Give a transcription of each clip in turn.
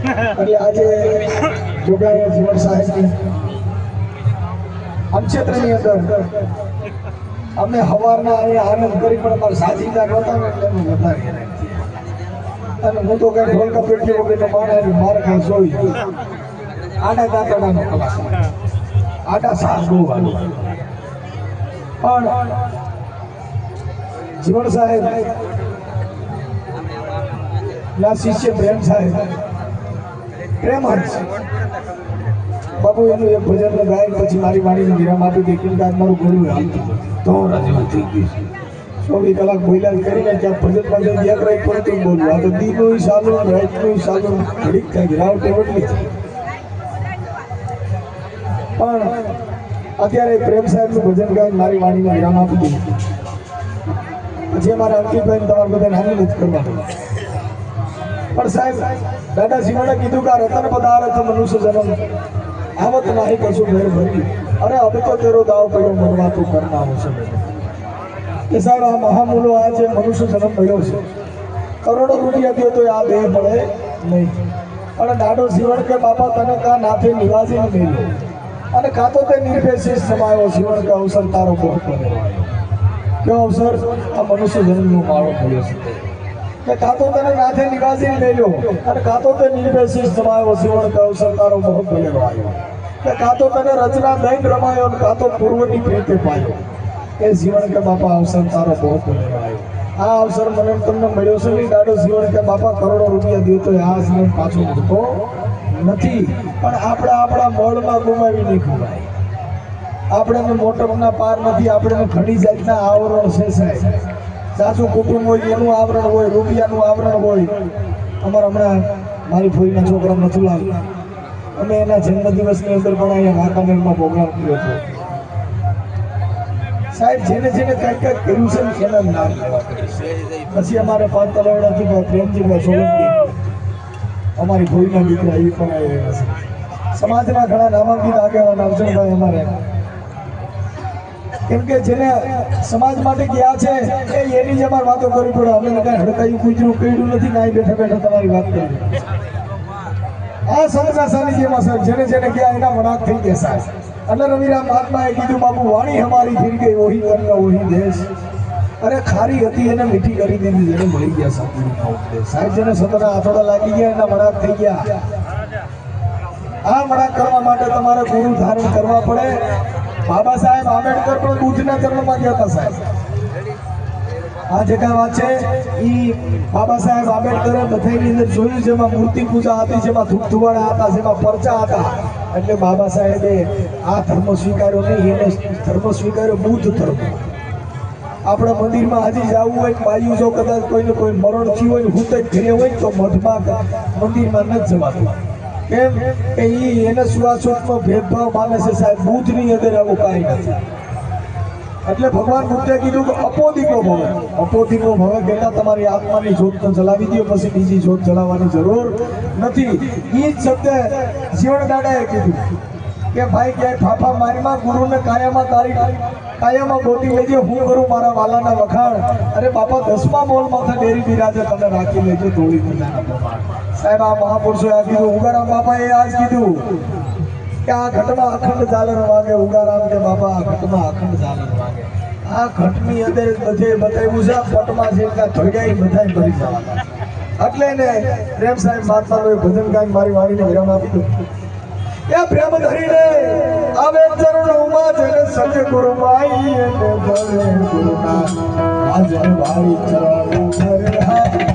એટલે આજે જોગાયા જીવન સાહેબની અમક્ષેત્રની અંદર અમે હવારના અહીંયા આનંદ કરી પણ અમારા સાથીદાર નહોતા ને એટલે અમે વધારે અને હું તો કઈ ઢોલકા પેટલી વગેરે માર ખાઈ જોઈ આડા દાંતડાનો કલાકાર આડા સાસ બહુ વાળું પણ જીવન સાહેબ ના શિષ્ય પ્રેમ સાહેબ પ્રેમ હર્ષ બાબુ એનું એક ભજન ગાય પછી મારી વાણીને વિરામ આપી દે કેમ કે મારું ગોળું હાલતું તો રાજી થઈ ગયું છે 24 કલાક બોલ્યા કરીને ત્યાં ભજન માં એક રાત પડતું બોલું આ તો દીનું ચાલુ રાતનું ચાલુ ઘડીક થાય ગિરાવટ એટલી પણ અત્યારે પ્રેમ સાહેબનું ભજન ગાઈને મારી વાણીને વિરામ આપી દઉં પછી અમારા અંકિતભાઈને તમારે બધાને હાજર કરવાનું પણ સાહેબ દાદા શિવાને કીધું કે રતન પદાર્થ મનુષ્ય જન્મ આવત નહીં કશું ઘર ભરી અરે હવે તો તેરો દાવ પડ્યો મનવા તું કરના આવશે કે સાહેબ આ મહામૂલો આ જે મનુષ્ય જન્મ મળ્યો છે કરોડો રૂપિયા દો તો આ દેહ મળે નહીં અને દાડો શિવણ કે બાપા તને કા નાથે નિવાસી મેલ્યો અને કાં તો તે નિર્ભેશી સમાયો શિવણ કે અવસર તારો બહુ બનેલો કયો અવસર આ મનુષ્ય જન્મનો માળો મળ્યો છે કે કાં તો તને નાથે નિવાસી મેલ્યો અને કાં તો તે નિર્ભેશી સમાયો શિવણ કે અવસર તારો બહુ બનેલો આવ્યો કે કાં તો તને રચના દૈન રમાયો અને કાં તો પૂર્વની પ્રીતે પાયો એ જીવન કે બાપા અવસર તારો બહુ બનેલો આવ્યો આ અવસર મને તમને મળ્યો છે નહીં દાડો જીવન કે બાપા કરોડો રૂપિયા દો તો આ જીવન પાછો મળતો નથી પણ આપણા મોડમાં ગુમાવી નહીં ગુમાય આપણે મોટપના પાર નથી આપણે ઘણી જાતના આવરણ છે સાહેબ સાચું કુટુંબ હોય એનું આવરણ હોય રૂપિયાનું આવરણ હોય અમારા હમણાં મારી ફોઈના છોકરા મથુલાલ અમે એના જન્મદિવસની અંદર પણ અહીંયા વાંકાનેરમાં પ્રોગ્રામ કર્યો હતો સાહેબ જેને જેને કંઈક કંઈક કર્યું છે ને એના નામ લેવા પછી અમારે 5 તલાવડાથી પ્રેમજીભાઈ સોલંકી અમારી ભોઈના દીકરા એ પણ આવ્યા છે સમાજના ઘણા નામાંકિત આગેવાન અર્જુનભાઈ અમારે કેમ કે જેને સમાજ માટે ગયા છે એની જ અમારે વાતો કરવી પડે અમે કઈ હડકાયું કૂતરું કર્યું નથી ને બેઠા બેઠા તમારી વાત કરી આ સમજા સાનિધ્યમાં સર જેને જેને ગયા એના વણાક થઈ ગયા સાહેબ અને રવિરામ મહાત્માએ કીધું બાબુ વાણી હમારી ફિર ગઈ ઓહી કરના ઓહી દેશ અરે ખારી હતી એને મીઠી કરી દીધી જેને મળી ગયા સાહેબ જેને સતના આથોડા લાગી ગયા એના વણાક થઈ ગયા આ વણાક કરવા માટે તમારે ગુરુ ધારણ કરવા પડે બાબા સાહેબ આંબેડકર પણ બુદ્ધના ચરણમાં ગયા હતા સાહેબ આ જે કાંઈ વાત છે એ બાબા સાહેબ આંબેડકરે બધાની અંદર જોયું જેમાં મૂર્તિ પૂજા હતી જેમાં ધૂપ ધુવાડા હતા જેમાં પરચા હતા એટલે બાબા સાહેબે આ ધર્મ સ્વીકાર્યો નહીં એને ધર્મ સ્વીકાર્યો બુદ્ધ ધર્મ આપણા મંદિરમાં હજી જવું હોય બાયું જો કદાચ કોઈને કોઈ મરણ થયું હોય હું તો ઘરે હોય તો મઠમાં મંદિરમાં નથી જવાતું કેમ કે એને સુવાસુખમાં ભેદભાવ માને છે સાહેબ બુદ્ધની અંદર આવું કાંઈ નથી એટલે ભગવાન બુદ્ધે કીધું કે અપોદિકો ભવે કહેતા તમારી આત્માની જ્યોત તો જલાવી દો પછી બીજી જ્યોત જલાવવાની જરૂર નથી એ જ શબ્દ જીવન દાદાએ કીધું કે ભાઈ ક્યાંય ફાફા મારીમાં ગુરુને કાયામાં ગોતી લેજો હું કરું મારા વાલાના વખાણ અરે બાપા 10મા મોલ માથે ડેરી બિરાજે તમે રાખી લેજો ધોળી પ્રજાના સાહેબ આ મહાપુરુષોએ આ કીધું ઉગારામ બાપાએ આ જ કીધું કે આ ઘટમાં અખંડ ઝાલર વાગે ઉગારામ કે બાપા આ ઘટમાં અખંડ ઝાલર વાગે આ ઘટની અંદર બધે બતાવ્યું છે પટમાં છે કે ધોડ્યા બધા ભરી જવાના એટલે ને પ્રેમ સાહેબ મહાત્માનો ભજન ગાઈ મારી વાણીને વિરામ આપી દઉં એ પ્રેમ ધરીને આવે ચરણોમાં જેને સદગુરુ માઈ એને ભલે ગુરુના આજન ભાઈ ચરણો ધરે હા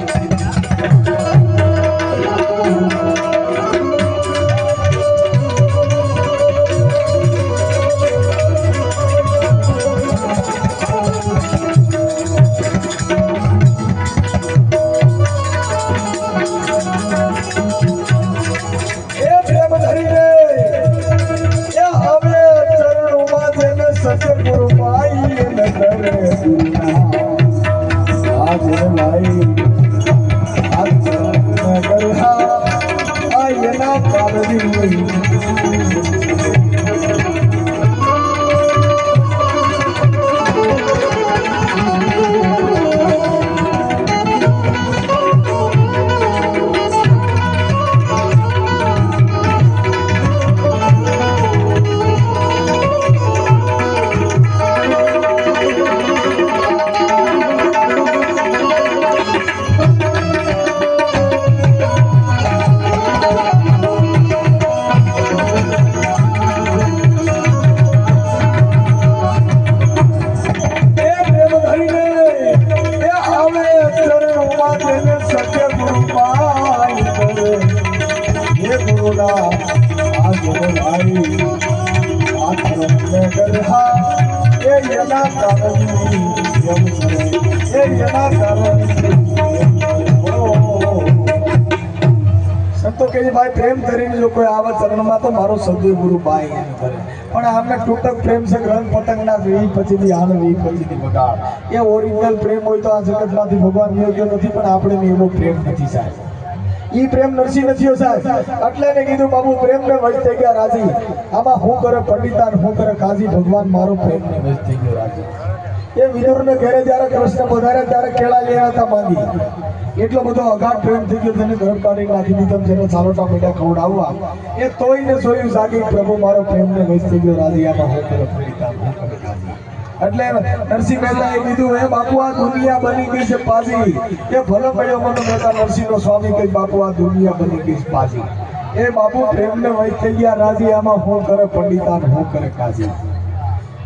ये गुरुना आज भाई आत्मने करहा ये यना करनी यम करे ये यना करनी संतो के भाई प्रेम કરીને जो कोई आवा चरण में तो मारो सदगुरु गुरु पाए करे पण आमने टूटक प्रेम से ग्रहण पतंग ना વી પછી આન વી પછી બગાડ એ ઓરિજિનલ પ્રેમ હોય તો આ જગત માંથી ભગવાન યોગ્ય નથી પણ આપણે એવો પ્રેમ નથી સાહેબ ઈ પ્રેમ નરસી નથી સાહેબ એટલે ને કીધું બાબુ પ્રેમ ને વજ થઈ ગયા રાજી આમાં હું કરે પંડિતાન હું કરે કાજી ભગવાન મારો પ્રેમ ને વજ થઈ ગયો રાજી એ વિદુર ને ઘરે જ્યારે કૃષ્ણ પધારે ત્યારે કેળા લેવા હતા માંગી એટલો બધો અગાધ પ્રેમ થઈ ગયો તેને ઘર કાઢી નાખી દીધો જેને ચાલોટા મીઠા ખવડાવવા એ તોય ને સોયું જાગી પ્રભુ મારો પ્રેમ ને વજ થઈ ગયો રાજી આમાં હું કરે પંડિતાન હું કરે કાજી એટલે નરસિંહ મહેતાએ કીધું હે બાપુ આ દુનિયા બની ગઈ છે પાજી એ ભલો પડ્યો મને મહેતા નરસિંહનો સ્વામી કહી બાપુ આ દુનિયા બની ગઈ છે પાજી એ બાપુ પ્રેમને વહી થઈ ગયા રાજી આમાં હું કરે પંડિતાન હું કરે કાજી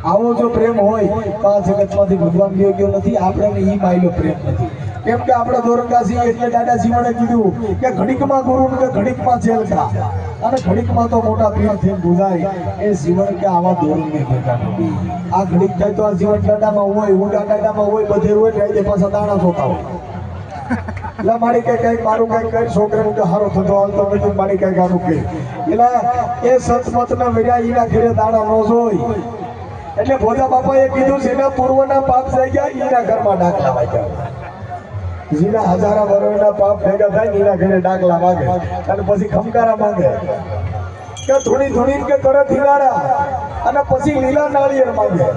આવો જો પ્રેમ હોય તો આ જગતમાંથી ભગવાન યોગ્ય નથી આપણે ઈ માયલો પ્રેમ નથી કેમ કે આપણે દોરંગાસી એટલે દાદા શિવણે કીધું કે ઘડીકમાં ગુરુ ને ઘડીકમાં જેલકા અને ઘડીકમાં તો મોટા પીર થઈને ગુજાય એ જીવન કે આવા દોરંગે ભેગા નથી આ ઘડીક થાય તો આ જીવન દાદામાં હોય ઊંડા દાદામાં હોય બધે હોય એટલે પાછા દાણા જોતા હોય એટલે મારી કઈ મારું કઈ કઈ છોકરાનું કે હારો થતો હાલતો નથી મારી કઈ ગાનું કે એટલે એ સતમત ના વેર્યા ઈના ઘરે દાણા નો જોઈ એટલે ભોજા બાપાએ કીધું જેના પૂર્વના પાપ થઈ ગયા ઈના ઘરમાં ડાકલા વાગ્યા જેના હજારા વર્ષના પાપ ભેગા થાય એના ઘરે ડાકલા માંગે અને પછી ખમકારા માંગે કે થોડી થોડી કે કરે ધીરાડા અને પછી લીલા નાળિયેર માંગે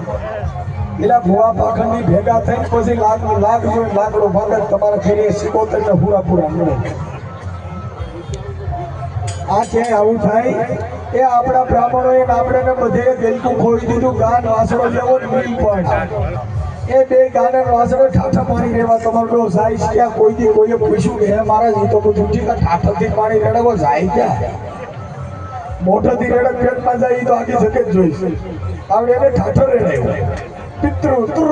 લીલા ભુવા પાખંડી ભેગા થઈને પછી લાખ જોઈ લાકડો માંગે તમારા ઘરે 77 ને પૂરા મળે આ છે આવું થાય એ આપણા બ્રાહ્મણોએ આપણે બધે ગલકું ખોઈ દીધું ગાન વાસણો જેવો મિલ પોઈન્ટ એ બે ગાને વાસણો ઠાઠા પાણી રેવા તમારો સાઈસ ક્યાં કોઈ દી કોઈએ પૂછ્યું કે હે મહારાજ ઈ તો બધું ઠીક ઠાઠાથી પાણી રેડવો જાય ક્યાં મોઢાથી રેડક પેટમાં જાય તો આખી જગત જોઈશ આપણે એને ઠાઠો રેડાયો પિતૃ તુર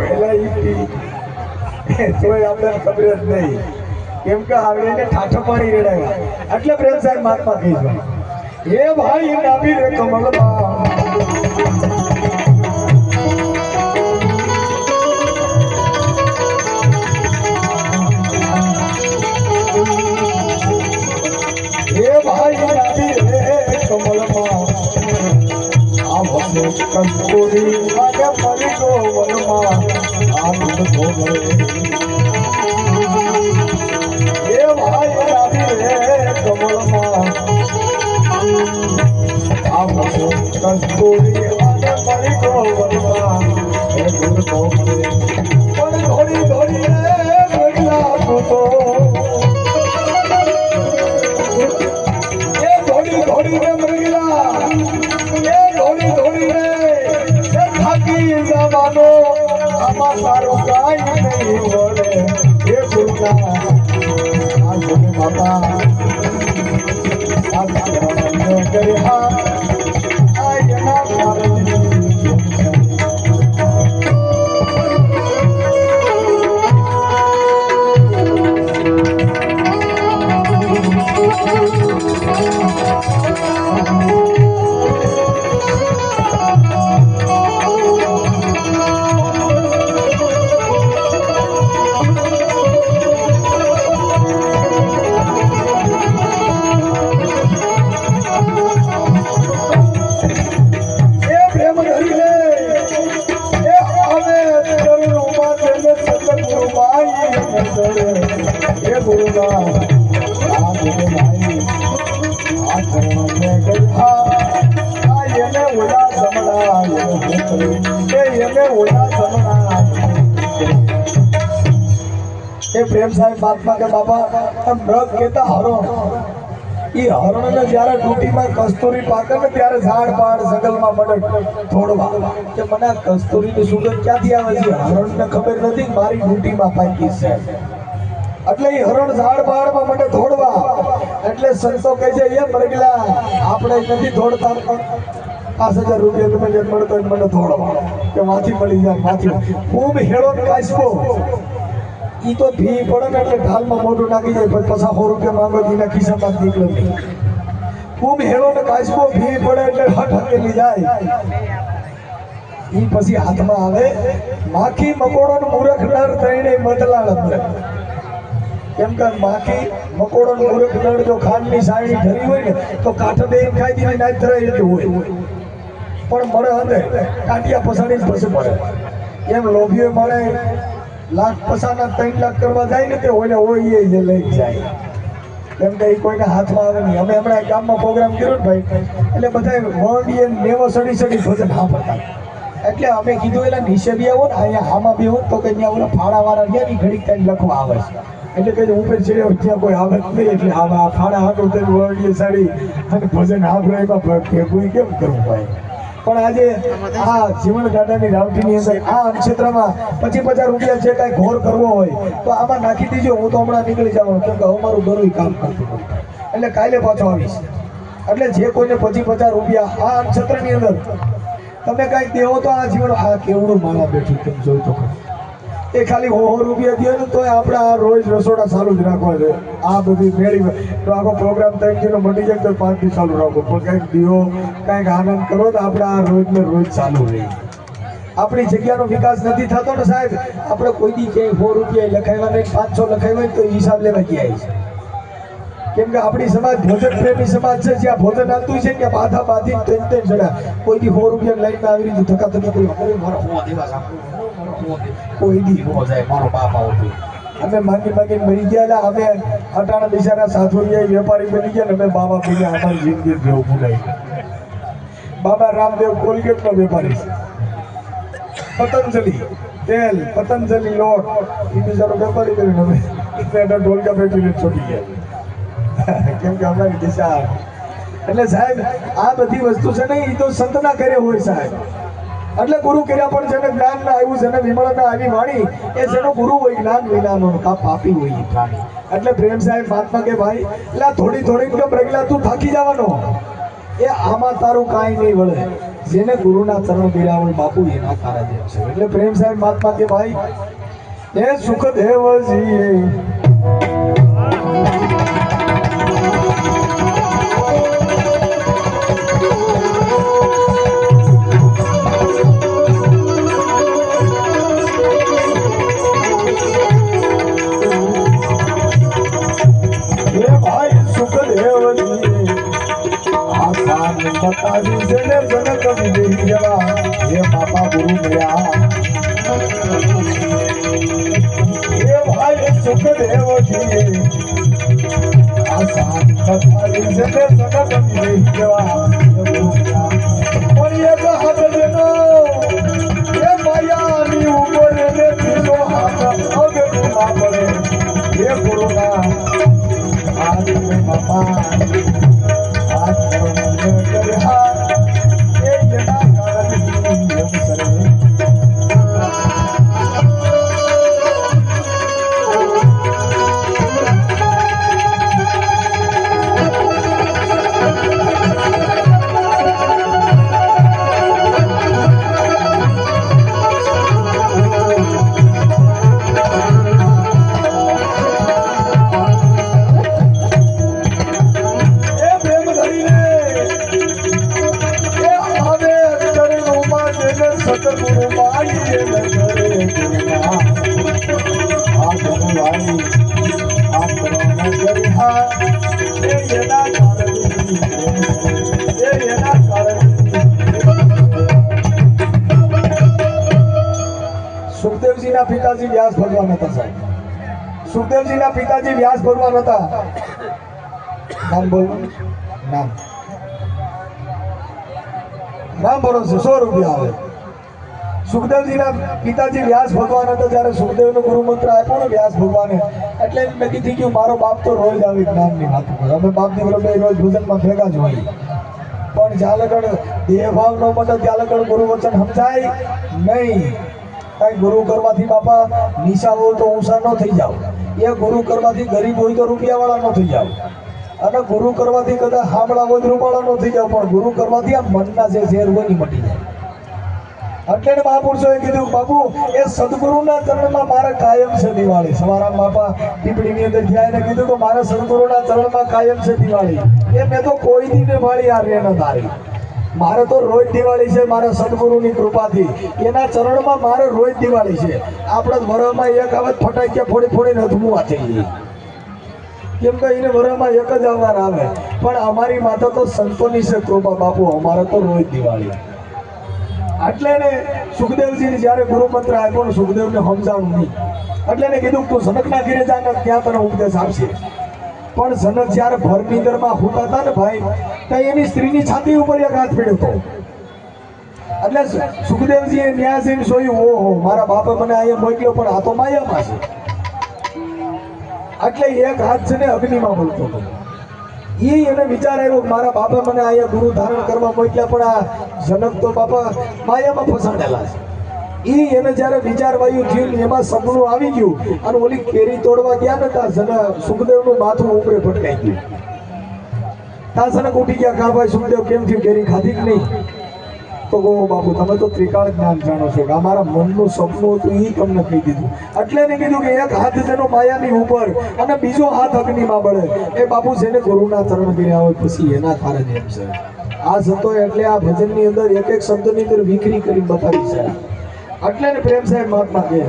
એટલે ઈ તોય આપણે ખબર જ નહીં કેમ કે આપણે એને ઠાઠો પાણી રેડાયા એટલે પ્રેમ સાહેબ મહાત્મા કહીશું ये भाई नाभी रे कमलमा ये भाई नाभी रे कमलमा आवने कस्तूरी आगे मरी को वनमा आनंद हो गए ये भाई नाभी रे कमलमा कस्तूरी आने मरी को वनमा हे गुरु को मरे पर थोड़ी थोड़ी रे बगला तो ये थोड़ी रे बगला ये थोड़ी रे ये थाकी जमानो आमा सारो काई नहीं बोले ये गुरु का आज बाबा आज करे हा प्रेम साहेब महात्मा के बाबा मृग कहता हरण ये हरण ने जયારે ડૂટી માં કસ્તુરી પાકે ને ત્યારે ઝાડ પાડ જંગલ માં મડક થોડવા કે મને કસ્તુરી ની સુગંધ ક્યાંથી આવે છે હરણ ને ખબર નથી મારી ડૂટી માં પાકી છે એટલે એ હરણ ઝાડ પાડ માં મને થોડવા એટલે સંતો કહે છે એ મરગલા આપણે નથી થોડતા 5000 રૂપિયા તમે જે મળતો મને થોડવા કે માથી મળી જાય માથી ખૂબ હેળો કાસકો ઈ તો ભી પડે ને એટલે ઢાલમાં મોઢું નાખી જાય પછી 100 રૂપિયા માંગો દીના ખિસ્સામાં નીકળે ખૂબ હેળો ને કાચબો ભી પડે એટલે હટ હકેલી જાય ઈ પછી હાથમાં આવે માખી મકોડો ને મૂરખ નર થઈને બદલાળ અંદર કેમ કે માખી મકોડો ને મૂરખ નર જો ખાંડની સાયણી ઢરી હોય ને તો કાઠ દે ખાઈ દીને નાઈ ધરાય એટલું હોય પણ મળે અંદર કાટિયા પસાડી જ પછી પડે એમ લોભીઓ મળે લાખ પસાના 3 લાખ કરવા જાય ને તે હોય હોય એ લઈ જાય કેમ કે એ કોઈના હાથમાં આવે નહીં અમે હમણાં ગામમાં પ્રોગ્રામ કર્યો ને ભાઈ એટલે બધા વંડીએ નેવો સડી ભજન સાંભળતા એટલે અમે કીધું એલા નીચે બી આવો ને અહીંયા આમાં બી હોત તો કે ત્યાં ઓલા ફાળાવાળા ગયા ને ઘડીક ટાઈમ લખવા આવે છે એટલે કે ઉપર ચડ્યો ત્યાં કોઈ આવે જ નહીં એટલે આવા ફાળા હાટો તે વંડીએ સાડી અને ભજન સાંભળે એમાં ભેગું કેમ કરવું ભાઈ પણ આજે આ જીવન ગાડાની રાવટીની અંદર આ ક્ષેત્રમાં 25,000 રૂપિયા જે કાંઈ ઘોર કરવો હોય તો આમાં નાખી દીજો હું તો હમણાં નીકળી જવાનું કેમ કે અમારું ઘરું કામ કરતું એટલે કાલે પાછો આવીશ એટલે જે કોઈને 25,000 રૂપિયા આ ક્ષેત્રની અંદર તમે કાંઈક દેવો તો આ જીવન આ કેવડું માળા બેઠું કેમ જોઈ તો એ ખાલી 100 રૂપિયા દે ને તો આપણે આ રોજ રસોડા ચાલુ જ રાખવા જોઈએ આ બધી મેળી તો આખો પ્રોગ્રામ 3 કિલો મટી જાય તો 5 દી ચાલુ રાખો પણ કંઈક દીવો કંઈક આનંદ કરો તો આપણે આ રોજ ને રોજ ચાલુ રહી આપણી જગ્યાનો વિકાસ નથી થતો ને સાહેબ આપણે કોઈ દી ક્યાંય 100 રૂપિયા લખાવ્યા નહીં 500 લખાવ્યા તો હિસાબ લેવા ગયા છે કેમ કે આપણી સમાજ ભોજન પ્રેમી સમાજ છે જ્યાં ભોજન આવતું છે કે બાધા બાધી 3 જણા કોઈ દી 100 રૂપિયા લઈને આવી રીતે ધક્કા કરી મારો હોવા દેવા સાંભળો કોઈ દી હો જાય મારો બાપ આવતો અમે માગી મરી ગયા અમે અટાણા બિચારા સાધુરિયા વેપારી બની ગયા ને અમે બાબા પીને અમારી જિંદગી જેવું ભૂલાઈ બાબા રામદેવ કોલગેટનો વેપારી પતંજલિ તેલ પતંજલિ લોટ એ બિચારો વેપારી કરીને અમે ઢોલકા ફેંકીને છોડી ગયા કેમ કે અમારી દિશા એટલે સાહેબ આ બધી વસ્તુ છે ને એ તો સંતના કરે હોય સાહેબ એટલે ગુરુ કર્યા પણ જેને જ્ઞાન ના આવ્યું જેને વિમળના આવી વાણી એ જેનો ગુરુ હોય જ્ઞાન વિનાનો કા પાપી હોય પ્રાણી એટલે પ્રેમ સાહેબ મહાત્મા કે ભાઈ એટલે થોડી કે પ્રગલા તું થાકી જવાનો એ આમાં તારું કાંઈ નહીં વળે જેને ગુરુના ચરણ પીડા હોય બાપુ એના તારા જેમ છે એટલે પ્રેમ સાહેબ મહાત્મા કે ભાઈ એ સુખદેવજી बतावी जने जनक विदेही जवा ये बाबा गुरु गया ये भाई सुखदेव जी आसान बतावी जने जनक विदेही जवा ये गुरु गया और ये हाथ देनो ये मायानी ऊपर ने तीनों हाथ आगे घुमा पड़े ये गुरु का आज में बाबा आज સુખદેવજીના પિતાજી વ્યાસ ભગવાન હતા સાહેબ સુખદેવજીના પિતાજી વ્યાસ ભગવાન હતા નામ બોલો નામ ભરોસે 100 રૂપિયા આવે સુખદેવજીના પિતાજી વ્યાસ ભગવાન હતા જ્યારે સુખદેવનો ગુરુ મંત્ર આપ્યો ને વ્યાસ ભગવાને એટલે મેં કીધી કે મારો બાપ તો રોજ આવી જ્ઞાનની વાત કરે અમે બાપ દીકરો બે રોજ ભોજનમાં ભેગા જ હોઈએ પણ જ્યાં લગણ દેહભાવ ન મળે ત્યાં લગણ ગુરુ વચન સમજાય નહીં કાંઈ ગુરુ કરવાથી બાપા નિશા હોય તો ઊંચા ન થઈ જાવ એ ગુરુ કરવાથી ગરીબ હોય તો રૂપિયાવાળા ન થઈ જાવ અને ગુરુ કરવાથી કદાચ હામળા હોય રૂપાળા ન થઈ જાવ પણ ગુરુ કરવાથી આ મનના જે ઝેર હોય એ મટી જાય એટલે મહાપુરુષોએ કીધું બાપુ એ સદગુરુના ચરણમાં મારે કાયમ છે દિવાળી. સવારામ બાપા ટીપણીની અંદર ગયા એને કીધું કે મારા સદગુરુના ચરણમાં કાયમ છે દિવાળી. એ મેં તો કોઈ દી ને વાળી આ રે ન તારી. મારે તો રોજ દિવાળી છે મારા સદગુરુની કૃપાથી. એના ચરણમાં મારે રોજ દિવાળી છે. આપણે વરમાં એક આવત ફટાક્યા ફોડી ફોડીને અધમું થઈ જઈએ, કેમ કે એને વરમાં એક જ આવવાર આવે. પણ અમારી માતા તો સંતોની છે કૃપા બાપુ, અમારે તો રોજ દિવાળી. એટલે ને સુખદેવજીને જ્યારે ગુરુ મંત્ર આપ્યો ને સુખદેવને સમજાણું નહીં. એટલે ને કીધું તું જનકના ઘરે જા ને ત્યાં તને ઉપદેશ આપશે. પણ જનક જ્યારે ભર નીંદરમાં હોતા હતા ને ભાઈ, તો એની સ્ત્રીની છાતી ઉપર એક હાથ પીડ્યો હતો. એટલે સુખદેવજીએ ન્યાય જઈને જોયું, ઓહો મારા બાપે મને અહીંયા મોકલ્યો પણ આ તો માયામાં છે. એટલે એક હાથ છે ને અગ્નિમાં બોલતો હતો. એને વિચાર આવ્યો કે મારા બાપા મને અહીંયા ગુરુ ધારણ કરવા મોકલ્યા પણ આ જનક તો બાપા માયામાં ફસાડેલા છે. એને જ્યારે વિચાર વાયુ થયું એમાં સપનું આવી ગયું અને ઓલી કેરી તોડવા ગયા ને ત્યાં સુખદેવનું માથું ઉપરે ભટકાઈ ગયું. ત્યાં જનક ઉઠી ગયા, કા ભાઈ સુખદેવ કેમ થયું, કેરી ખાધી કે નહીં? તો કહો બાપુ તમે તો ત્રિકાળ જ્ઞાન જાણો છો કે અમારા મનનું સપનું હતું એ તમને કહી દીધું. એટલે એને કીધું કે એક હાથ જેનો માયાની ઉપર અને બીજો હાથ અગ્નિમાં બળે. એ બાપુ જેને ગુરુના ચરણ કર્યા હોય પછી એના કારણે એમ છે. આ સંતો એટલે આ ભજનની અંદર એક એક શબ્દની અંદર વિખરી કરી બતાવી છે. એટલે ને પ્રેમ સાહેબ મહાત્મા કહે,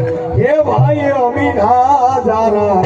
હે ભાઈ અમીના જારા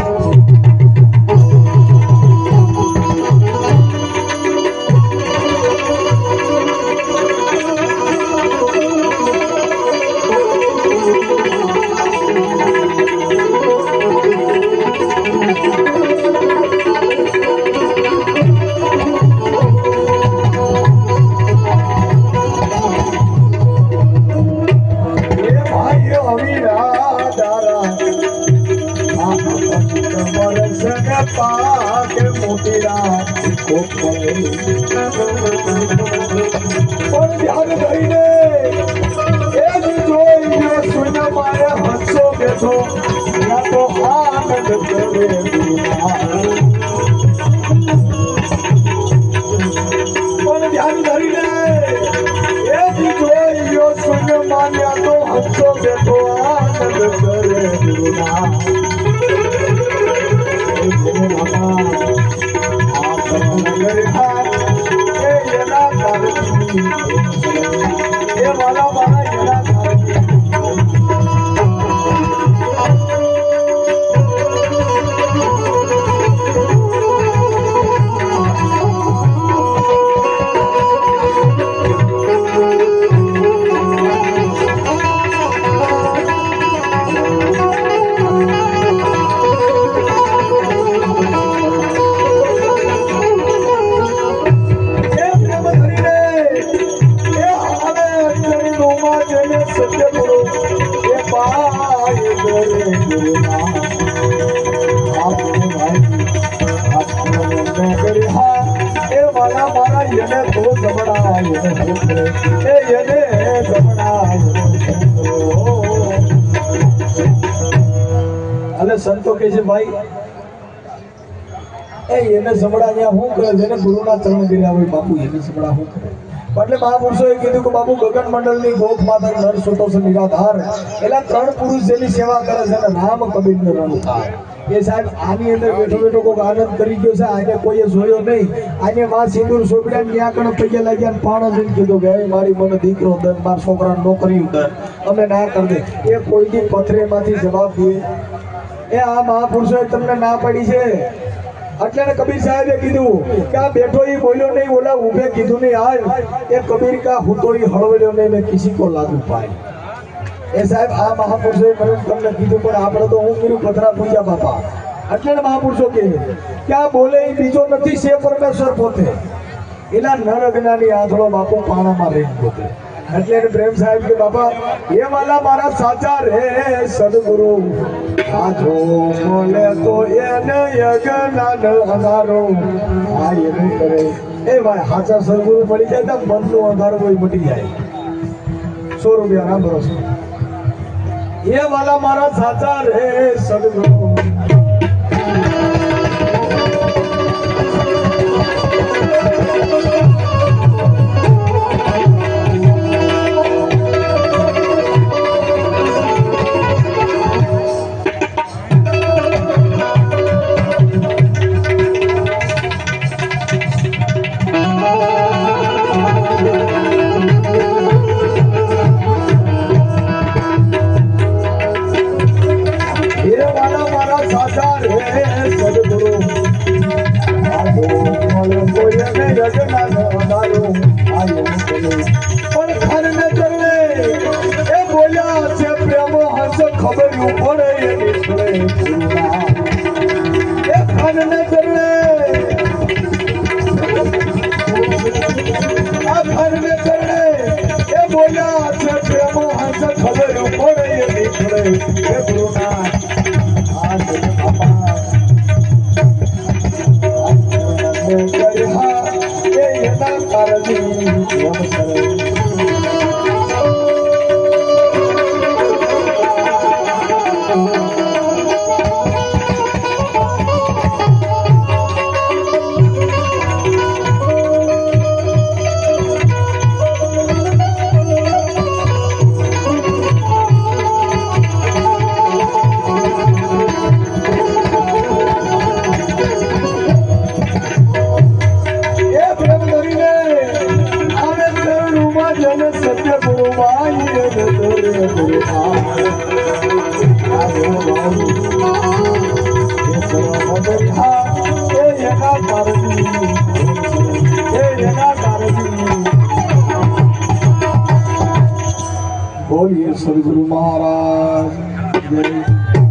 સંતો કે છે ભાઈ એને જમણા ત્યાં શું કરે, જેને ગુરુના ચરણ કર્યા હોય બાપુ એને જમણા શું કરે. એટલે મહાપુરુષોએ કીધું કે બાપુ ગગન મંડળની ગોખ માતા નર સુતો છે નિરાધાર. એટલે 3 પુરુષ જેની સેવા કરે છે અને નામ કબીરનો રણ થાય. એ સાહેબ આની અંદર બેઠો બેઠો કોઈ આનંદ કરી ગયો છે, આને કોઈએ જોયો નહીં. આને માં સિંદૂર સોપડ્યા ત્યાં કણ પૈયા લાગ્યા ને પાણા જઈને કીધું કે મારી મને દીકરો દન, મારા છોકરાને નોકરી દન, અમે ના કરી દે. એ કોઈની પથરેમાંથી જવાબ દે. એ આ મહાપુરુષોએ તમને ના પડી છે. એટલે કબીર સાહેબે કીધું કે આ બેઠો એ બોલ્યો નહીં, ઓલા ઊભે કીધું નહીં હાલ. એ કબીર કા હુતો ઈ હળવડ્યો નહીં ને કિસી કો લાગુ પાય. એ સાહેબ આ મહાપુરુષોએ તમને કીધું પણ આપણે તો હું કર્યું પથરા પૂજા બાપા. એટલે મહાપુરુષો કહે કે આ બોલે એ બીજો નથી, છે પરમેશ્વર પોતે. એના નર અજ્ઞાની આંધળો બાપુ પાણામાં રહી પોતે. એટલે પ્રેમ સાહેબ કે બાપા એ વાલા મારા સાચા રે સદગુરુ, આજો બોલે તો એને અજ્ઞાન અંધારો આ એ નહીં કરે. એ ભાઈ સાચા સદગુરુ મળી જાય તો મનનું અંધારું કોઈ મટી જાય. 100 રૂપિયા ના ભરોસો. એ વાલા મારા સાચા રે સદગુરુ, તારજી પ્રેમ સરસ સત્ય ગુરુ માય બોલીએ સદગુરુ મહારાજ જય